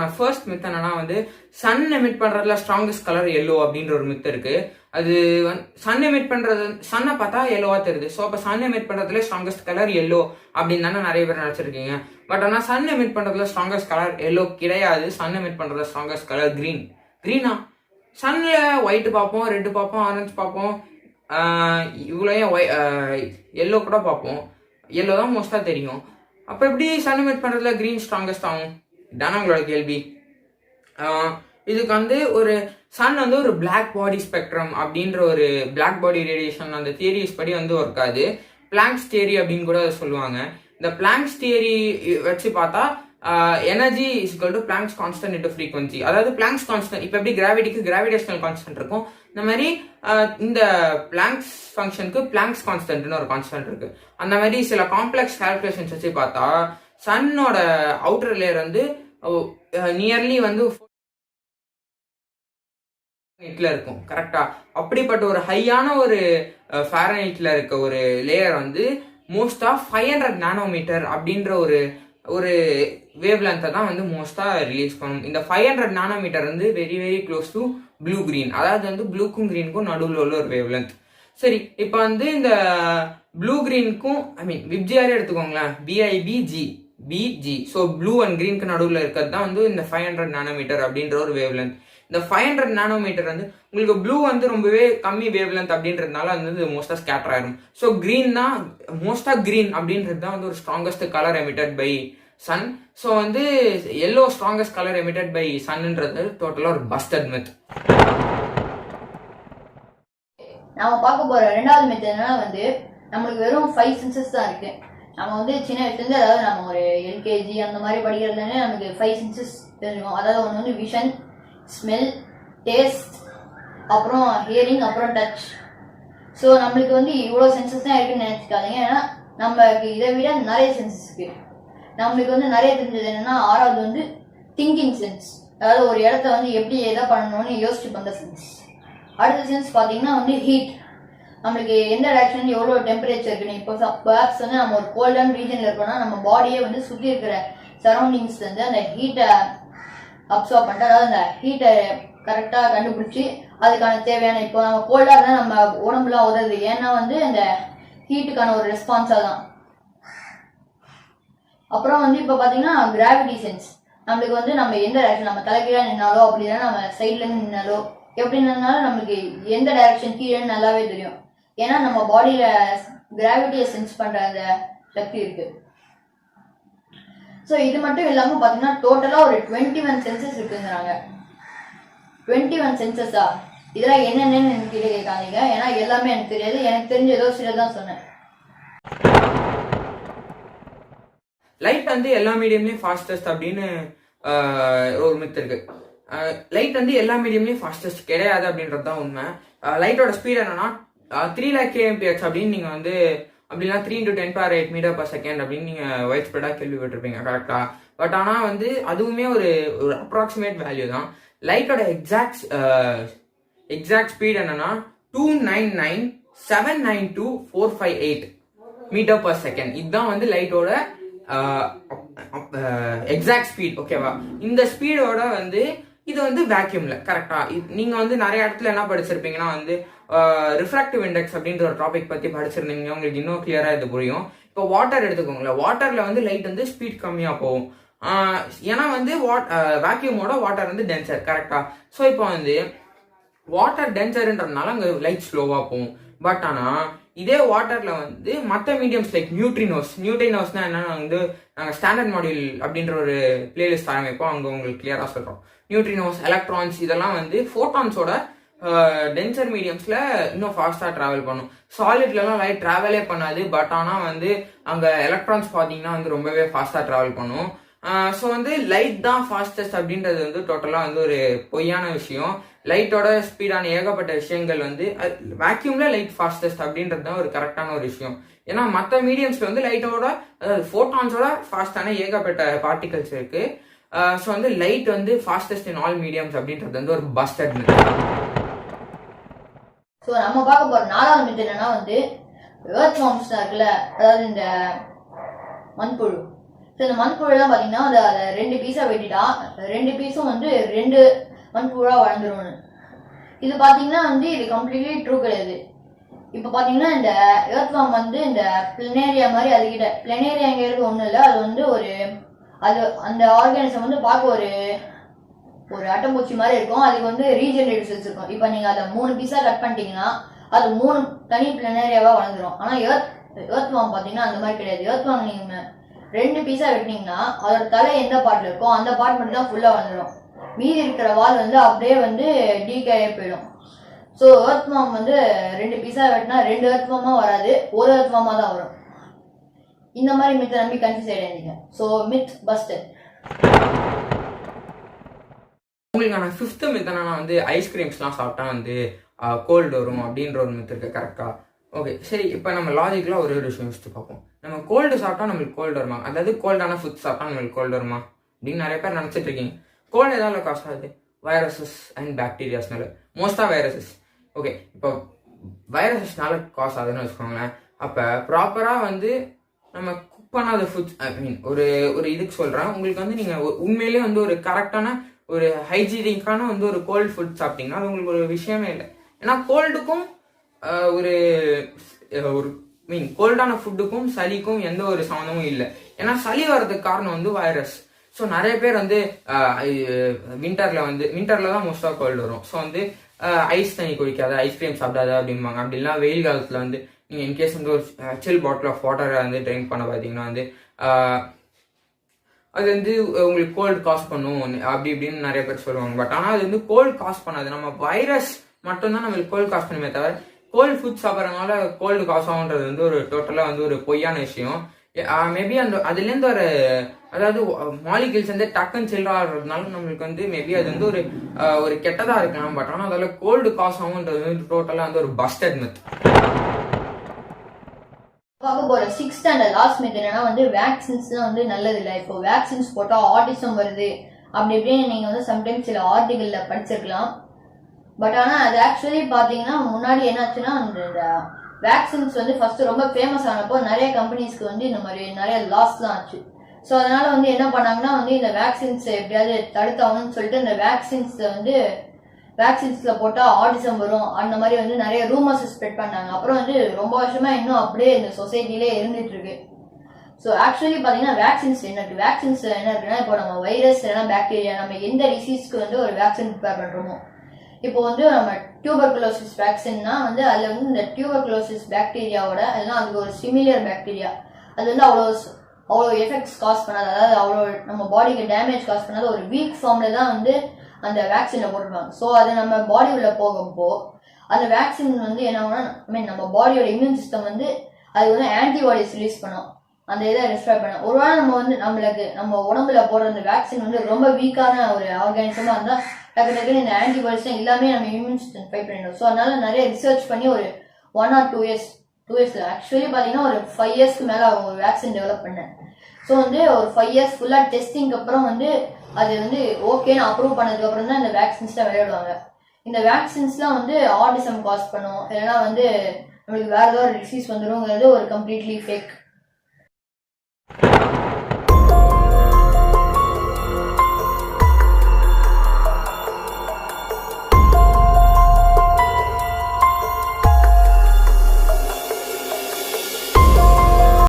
அதுக்கான first myth என்னன்னா வந்து சன் எமிட் பண்றதுல ஸ்ட்ராங்கஸ்ட் கலர் எல்லோ அப்படின்ற ஒரு மித் இருக்கு. அது சன் எமிட் பண்றது சன்னை பார்த்தா எல்லோவா தெரியுது. ஸோ அப்போ சன் எமிட் பண்றதுல ஸ்ட்ராங்கஸ்ட் கலர் எல்லோ அப்படின்னு தானே நிறைய பேர் நினைச்சிருக்கீங்க. பட் ஆனால் சன் எமிட் பண்றதுல ஸ்ட்ராங்கஸ்ட் கலர் எல்லோ கிடையாது. சன் எமிட் பண்றதுல ஸ்ட்ராங்கஸ்ட் கலர் கிரீன். கிரீனா? சன்ல ஒயிட் பார்ப்போம், ரெட் பார்ப்போம், ஆரஞ்சு பார்ப்போம், இவ்வளோயும் எல்லோ கூட பார்ப்போம். எல்லோ தான் மோஸ்டா தெரியும். அப்போ எப்படி சன் எமிட் பண்றதுல கிரீன் ஸ்ட்ராங்கஸ்ட் ஆகும்? இதான உங்களோட கேள்வி. இதுக்கு வந்து ஒரு சன் வந்து ஒரு பிளாக் பாடி ஸ்பெக்ட்ரம் அப்படின்ற ஒரு பிளாக் பாடி ரேடியேஷன் அந்த தியரிஸ் படி வந்து ஒர்க் ஆகுது. பிளாங்க்ஸ் தியரி அப்படின்னு கூட சொல்லுவாங்க. இந்த பிளாங்க்ஸ் தியரி வச்சு பார்த்தா energy is equal to blanks constant into frequency. அதாவது பிளாங்க்ஸ் கான்ஸ்டன்ட் இப்போ எப்படி கிராவிட்டிக்கு கிராவிடேஷனல் கான்ஸ்டன்ட் இருக்கும், இந்த மாதிரி இந்த பிளாங்க்ஸ் ஃபங்க்ஷனுக்கு பிளாங்க்ஸ் கான்ஸ்டன்ட்னு ஒரு கான்ஸ்டன்ட் இருக்கு. அந்த மாதிரி சில காம்ப்ளெக்ஸ் கால்குலேஷன்ஸ் வச்சு பார்த்தா சன்னோட அவுட்டர் லேயர் வந்து நியர்லி வந்து இருக்கும். கரெக்டா? அப்படிப்பட்ட ஒரு ஹையான ஒரு ஃபாரன்ஹீட்ல இருக்க ஒரு லேயர் வந்து மோஸ்டா 500 நானோமீட்டர் அப்படின்ற ஒரு வேவ் லென்த்தை தான் வந்து மோஸ்டா ரிலீஸ் பண்ணும். இந்த 500 நானோமீட்டர் வந்து very very close to blue green. அதாவது வந்து ப்ளூக்கும் கிரீனுக்கும் நடுவில் உள்ள ஒரு வேவ் லென்த். சரி, இப்போ வந்து இந்த ப்ளூ கிரீனுக்கும் விப்ஜிஆரே எடுத்துக்கோங்களேன், பிஐபிஜி பிஜி. ஸோ ப்ளூ அண்ட் கிரீனுக்கு நடுவில் இருக்கிறது தான் வந்து இந்த 500 நானோமீட்டர் அப்படின்ற ஒரு வேவ் லென்த். இந்த 500 நானோமீட்டர் வந்து உங்களுக்கு ப்ளூ வந்து ரொம்பவே கம்மி வேவ் லென்த் அப்படின்றதுனால வந்து மோஸ்டா ஸ்கேட்டர் ஆயிரும். ஸோ கிரீன் தான் மோஸ்டா கிரீன் அப்படின்றது தான் வந்து ஒரு strongest colour emitted by sun. So வந்து yellow strongest colour emitted by சன்ன்றது டோட்டலாக ஒரு பஸ்டட் மெத். நாம பார்க்க போற ரெண்டாவது மெத் என்னன்னா வந்து நம்மளுக்கு வெறும் 5 சென்சஸ் தான் இருக்கு. நம்ம வந்து சின்ன வயசுலேருந்து, அதாவது நம்ம ஒரு எல்கேஜி அந்த மாதிரி படிக்கிறதுலேருந்து நமக்கு 5 சென்சஸ் தெரிஞ்சுக்கோம். அதாவது ஒன்று வந்து விஷன், ஸ்மெல், டேஸ்ட், அப்புறம் ஹியரிங், அப்புறம் டச். ஸோ நம்மளுக்கு வந்து இவ்வளோ சென்சஸ் தான் இருக்குன்னு நினைச்சுக்காதீங்க. ஏன்னா நம்மளுக்கு இதை விட நிறைய சென்சஸ் இருக்கு. நம்மளுக்கு வந்து நிறைய தெரிஞ்சது என்னன்னா, ஆறாவது வந்து திங்கிங் சென்ஸ். அதாவது ஒரு இடத்த வந்து எப்படி எதை பண்ணணும்னு யோசிச்சு பண்ணுற சென்ஸ். அடுத்த சென்ஸ் பார்த்தீங்கன்னா வந்து ஹீட். நம்மளுக்கு எந்த டைரக்ஷன் எவ்வளோ டெம்பரேச்சர் இருக்குன்னு. இப்போ பர்ஹாப்ஸ் வந்து நம்ம ஒரு கோல்டான ரீஜனில் இருக்கோம்னா நம்ம பாடியே வந்து சுற்றி இருக்கிற சரௌண்டிங்ஸ் வந்து அந்த ஹீட்டை அப்சர்வ் பண்ணிட்டு, அதாவது அந்த ஹீட்டை கரெக்டாக கண்டுபிடிச்சி அதுக்கான தேவையான, இப்போ நம்ம கோல்டாக இருந்தால் நம்ம உடம்புலாம் உதவுது. ஏன்னா வந்து அந்த ஹீட்டுக்கான ஒரு ரெஸ்பான்ஸாக தான். அப்புறம் வந்து இப்போ பார்த்தீங்கன்னா கிராவிட்டி சென்ஸ். நம்மளுக்கு வந்து நம்ம எந்த டைரக்ஷன், நம்ம தலைகீழாக நின்னாலோ அப்படி இல்லைன்னா நம்ம சைட்லேருந்து நின்னாலோ எப்படி நின்னாலும் நம்மளுக்கு எந்த டைரக்ஷன் கீழேன்னு நல்லாவே தெரியும். ஏன்னா நம்ம பாடியில கிராவிட்டியை சென்ஸ் பண்ற அந்த சக்தி இருக்கு. ஸோ இது மட்டும் இல்லாமல் பார்த்தீங்கன்னா டோட்டலாக ஒரு 21 சென்சஸ் இருக்குங்கிறாங்க. 21 சென்சஸா? இதெல்லாம் என்னென்னு எனக்கு கீழே கேட்காதீங்க. ஏன்னா எல்லாமே எனக்கு தெரியாது. எனக்கு தெரிஞ்ச ஏதோ சில தான் சொன்னேன். லைட் வந்து எல்லா மீடியம்லயும் ஃபாஸ்டஸ்ட் அப்படின்னு ஒரு மித் இருக்கு. லைட் வந்து எல்லா மீடியம்லயும் ஃபாஸ்டஸ்ட் கிடையாது அப்படின்றது தான் உண்மை. லைட்டோட ஸ்பீட் என்னன்னா 3 lakh kmph அப்படின்னு நீங்க வந்து அப்படின்னா 3 × 10⁸ மீட்டர்/செகண்ட் அப்படின்னு நீங்க வைட் ஸ்ப்ரெடா கேள்விப்பட்டிருப்பீங்க. கரெக்டா? பட் ஆனா வந்து அதுவுமே ஒரு அப்ராக்சிமேட் வேல்யூ தான். லைட்டோட எக்ஸாக்ட் ஸ்பீட் என்னன்னா 299,792,458 மீட்டர்/செகண்ட். இதுதான் வந்து லைட்டோட எக்ஸாக்ட் ஸ்பீட். ஓகேவா? இந்த ஸ்பீடோட வந்து இது வந்து வேக்யூம்ல. கரெக்டா? நீங்க வந்து நிறைய இடத்துல என்ன படிச்சிருப்பீங்கன்னா வந்து ரிஃப்ராக்டிவ் இண்டெக்ஸ் அப்படின்ற ஒரு டாபிக் பத்தி படிச்சிருந்தீங்க. உங்களுக்கு இன்னும் கிளியரா இது புரியும். இப்போ வாட்டர் எடுத்துக்கோங்களேன். வாட்டர்ல வந்து லைட் வந்து ஸ்பீட் கம்மியா போகும். ஏன்னா வந்து வேக்யூமோட வாட்டர் வந்து டென்சர். கரெக்டா? ஸோ இப்போ வந்து வாட்டர் டென்சர்ன்றதுனால அங்கே லைட் ஸ்லோவா போகும். பட் ஆனா இதே வாட்டர்ல வந்து மற்ற மீடியம்ஸ் லைக் நியூட்ரினோஸ்னா என்னன்னா வந்து நாங்கள் ஸ்டாண்டர்ட் மாடியூல் அப்படின்ற ஒரு பிளேலிஸ்ட் ஆரம்பிப்போம். அங்கே உங்களுக்கு கிளியரா சொல்றோம். நியூட்ரினோஸ், எலக்ட்ரான்ஸ் இதெல்லாம் வந்து ஃபோட்டான்ஸோட டென்சர் மீடியம்ஸ்ல இன்னும் ஃபாஸ்டா டிராவல் பண்ணும். சாலிட்லாம் லைட் டிராவலே பண்ணாது. பட் ஆனா வந்து அங்க எலக்ட்ரான்ஸ் பாத்தீங்கன்னா வந்து ரொம்பவே ஃபாஸ்டா டிராவல் பண்ணும். ஸோ வந்து லைட் தான் ஃபாஸ்டஸ்ட் அப்படின்றது வந்து டோட்டலா வந்து ஒரு பொய்யான விஷயம். லைட்டோட ஸ்பீடான ஏகப்பட்ட விஷயங்கள் வந்து வேக்யூம்ல லைட் ஃபாஸ்டஸ்ட் அப்படின்றது தான் ஒரு கரெக்டான ஒரு விஷயம். ஏன்னா மற்ற மீடியம்ஸ்ல வந்து லைட்டோட, அதாவது ஃபோட்டான்ஸோட ஃபாஸ்டான ஏகப்பட்ட பார்ட்டிகல்ஸ் இருக்கு. ஸோ வந்து லைட் வந்து ஃபாஸ்டஸ்ட் இன் ஆல் மீடியம்ஸ் அப்படின்றது வந்து ஒரு பஸ்டட் மித். ஸோ நம்ம பார்க்க போற 4வது மித் என்னன்னா வந்து எர்த் ஃபார்ம்ஸ் இருக்குல்ல, அதாவது இந்த மண்புழு. ஸோ இந்த மண்புழுலாம் பார்த்தீங்கன்னா அதை 2 பீஸாக வெட்டிட்டா 2 பீஸும் வந்து 2 மண்புழாக வளர்ந்துரும்னு. இது பார்த்தீங்கன்னா வந்து இது கம்ப்ளீட்லி ட்ரூ கிடையாது. இப்போ பார்த்தீங்கன்னா இந்த எர்த்வார்ம் வந்து இந்த பிளனேரியா மாதிரி அதுக்கிட்ட பிளனேரியாங்கிறது ஒன்றும் இல்லை, அது வந்து அது அந்த ஆர்கானிசம் வந்து பார்க்க ஒரு அட்டைப்பூச்சி மாதிரி இருக்கும். அதுக்கு வந்து ரீஜெனரேட்டிவ் செல்ஸ் இருக்கும். இப்போ நீங்கள் அதை 3 பீஸாக கட் பண்ணிட்டீங்கன்னா அது 3 தனி பிளனேரியாவாக வளர்ந்துடும். ஆனால் எர்த்வார்ம் பார்த்தீங்கன்னா அந்த மாதிரி கிடையாது. எர்த்வார்ம் நீங்கள் 2 பீஸாக வெட்டினீங்கன்னா அதோட தலை எந்த பார்ட்டில் இருக்கோ அந்த பார்ட் மட்டும் தான் ஃபுல்லாக வந்துடும். மீதி இருக்கிற வால் வந்து அப்படியே வந்து டீகே போயிடும். ஸோ எர்த்வார்ம் வந்து 2 பீஸாக வெட்டினா 2 எர்த்வார்மாக வராது, ஒரு எர்த்வார்மாக தான் வரும். இந்த மாதிரி மித்தை நம்பி கன்ஃபியூஸ் ஆகிடாதீங்க. So myth busted. உங்களுக்கான 5th மித் என்னன்னா வந்து ஐஸ்கிரீம்ஸ்லாம் சாப்பிட்டா வந்து கோல்டு வரும் அப்படின்ற ஒரு மித் இருக்கு. கரெக்டா? ஓகே, சரி. இப்போ நம்ம லாஜிக்கலாக ஒரு விஷயம் யோசிச்சு பார்ப்போம். நம்ம கோல்டு சாப்பிட்டா நம்மளுக்கு கோல்டு வருமா? அதாவது கோல்டான ஃபுட் சாப்பிட்டா நம்மளுக்கு கோல்டு வருமா அப்படின்னு நிறைய பேர் நினச்சிட்டு இருக்கீங்க. கோல்டு எதாவது காசு ஆகுது? வைரஸஸ் அண்ட் பாக்டீரியாஸ்னால, மோஸ்ட்டாக வைரஸஸ். ஓகே, இப்போ வைரஸஸ்னால காசு ஆகுதுன்னு வச்சுக்கோங்களேன். அப்போ ப்ராப்பராக வந்து நம்ம குக் பண்ணாத ஃபுட்ஸ், ஐ மீன் ஒரு இதுக்கு சொல்கிறேன். உங்களுக்கு வந்து நீங்கள் உண்மையிலேயே வந்து ஒரு கரெக்டான ஒரு ஹைஜீனிக்கான வந்து ஒரு கோல்டு ஃபுட் சாப்பிட்டீங்கன்னா அது உங்களுக்கு ஒரு விஷயமே இல்லை. ஏன்னா கோல்டுக்கும் ஒரு கோல்டான ஃபுட்டுக்கும் சளிக்கும் எந்த ஒரு சம்மந்தமும் இல்லை. ஏன்னா சளி வர்றதுக்கு காரணம் வந்து வைரஸ். ஸோ நிறைய பேர் வந்து விண்டர்ல தான் மோஸ்டாக கோல்டு வரும். ஸோ வந்து ஐஸ் தண்ணி குடிக்காத, ஐஸ்கிரீம் சாப்பிடாத அப்படிம்பாங்க. அப்படிலாம் வெயில் காலத்தில் வந்து நீங்கள் இன்கேஸ் வந்து ஒரு சில் பாட்டில் ஆஃப் வாட்டரை வந்து ட்ரிங்க் பண்ண பார்த்தீங்கன்னா வந்து அது வந்து உங்களுக்கு கோல்டு காஸ் பண்ணும் அப்படி இப்படின்னு நிறைய பேர் சொல்லுவாங்க. பட் ஆனால் அது வந்து கோல்டு காஸ் பண்ணாது. நம்ம வைரஸ் மட்டும்தான் நம்மளுக்கு கோல்டு காஸ் பண்ணுமே தவிர கோல்டு ஃபுட் சாப்பிட்றதுனால கோல்டு காஸ் ஆகுன்றது வந்து ஒரு டோட்டலாக வந்து ஒரு பொய்யான விஷயம். மேபி அதுலேருந்து அதாவது மாலிகூல்ஸ் வந்து டக்குன்னு செல்றாடுறதுனால நம்மளுக்கு வந்து மேபி அது வந்து ஒரு கெட்டதாக இருக்கலாம். பட் ஆனால் அதில் கோல்டு காஸ் ஆகுன்றது வந்து டோட்டலாக வந்து ஒரு பஸ்டட் மித். பார்க்க போற 6th அண்ட் லாஸ்ட் மித் என்னன்னா வந்து வேக்சின்ஸ்லாம் வந்து நல்லது இல்லை. இப்போ வேக்சின்ஸ் போட்டால் ஆட்டிசம் வருது அப்படி இப்படின்னு நீங்கள் வந்து சம்டைம்ஸ் சில ஆர்டிகலில் படிச்சிருக்கலாம். பட் ஆனால் அது ஆக்சுவலி பார்த்தீங்கன்னா முன்னாடி என்னாச்சுன்னா இந்த வேக்சின்ஸ் வந்து ஃபர்ஸ்ட் ரொம்ப ஃபேமஸ் ஆனப்போ நிறைய கம்பெனிஸ்க்கு வந்து இந்த மாதிரி நிறைய லாஸ்லாம் ஆச்சு. ஸோ அதனால வந்து என்ன பண்ணாங்கன்னா வந்து இந்த வேக்சின்ஸ் எப்படியாவது தடுத்தாகணும்னு சொல்லிட்டு இந்த வேக்சின்ஸ்ல போட்டால் ஆட்டிசம் வரும் அந்த மாதிரி வந்து நிறைய ரூமர்ஸ் ஸ்ப்ரெட் பண்ணாங்க. அப்புறம் வந்து ரொம்ப வருஷமா இன்னும் அப்படியே இந்த சொசைட்டிலே இருந்துட்டு இருக்கு. ஸோ ஆக்சுவலி பார்த்தீங்கன்னா வேக்சின்ஸ் என்ன இருக்குன்னா இப்போ நம்ம வைரஸ் இல்லைன்னா பாக்டீரியா நம்ம எந்த டிசீஸ்க்கு வந்து ஒரு வேக்சின் ப்ரிப்பேர் பண்ணுறோமோ, இப்போ வந்து நம்ம டியூபர்குலோசிஸ் வேக்சின்னா வந்து அதில் வந்து இந்த டியூபர்குலோசிஸ் பாக்டீரியாவோட அதெல்லாம் அதுக்கு ஒரு சிமிலியர் பாக்டீரியா அது வந்து அவ்வளோ எஃபெக்ட்ஸ் காஸ் பண்ணாது, அதாவது அவ்வளோ நம்ம பாடிக்கு டேமேஜ் காஸ் பண்ணாத ஒரு வீக் ஃபார்ம்ல தான் வந்து அந்த வேக்சினை போட்டுருவாங்க. ஸோ அது நம்ம பாடி உள்ள போகப்போ அந்த வேக்சின் வந்து என்ன ஆகும்னா நம்ம பாடியோட இம்யூன் சிஸ்டம் வந்து அது வந்து ஆன்டிபாடிஸ் ரிலீஸ் பண்ணும், அந்த இதை ரெஸ்ட்ராய் பண்ணும். ஒருவேளை நம்ம வந்து நம்ம உடம்புல போடுற அந்த வேக்சின் வந்து ரொம்ப வீக்கான ஒரு ஆர்கானிசமாக இருந்தால் டக்குன்னு இந்த ஆன்டிபாடிஸ் எல்லாமே நம்ம இம்யூன் சிஸ்டம் ஃபைட் பண்ணிடும். ஸோ அதனால நிறைய ரிசர்ச் பண்ணி ஒரு 1 or 2 years ஆக்சுவலி பார்த்தீங்கன்னா ஒரு 5 yearsக்கு மேலே அவங்க ஒரு வேக்சின் டெவலப் பண்ணேன். ஸோ வந்து ஒரு 5 years ஃபுல்லாக டெஸ்டிங்க்கு அப்புறம் வந்து அது வந்து ஓகேன்னு அப்ரூவ் பண்ணதுக்கு அப்புறம் தான் இந்த வேக்சின்ஸ்லாம் விளையாடுவாங்க. இந்த வேக்சின்ஸ்லாம் வந்து ஆட்டிசம் காஸ் பண்ணும், இல்லைன்னா வந்து நம்மளுக்கு வேற ஏதோ ஒரு டிசீஸ் வந்துடும்ங்கிறது ஒரு கம்ப்ளீட்லி ஃபேக்.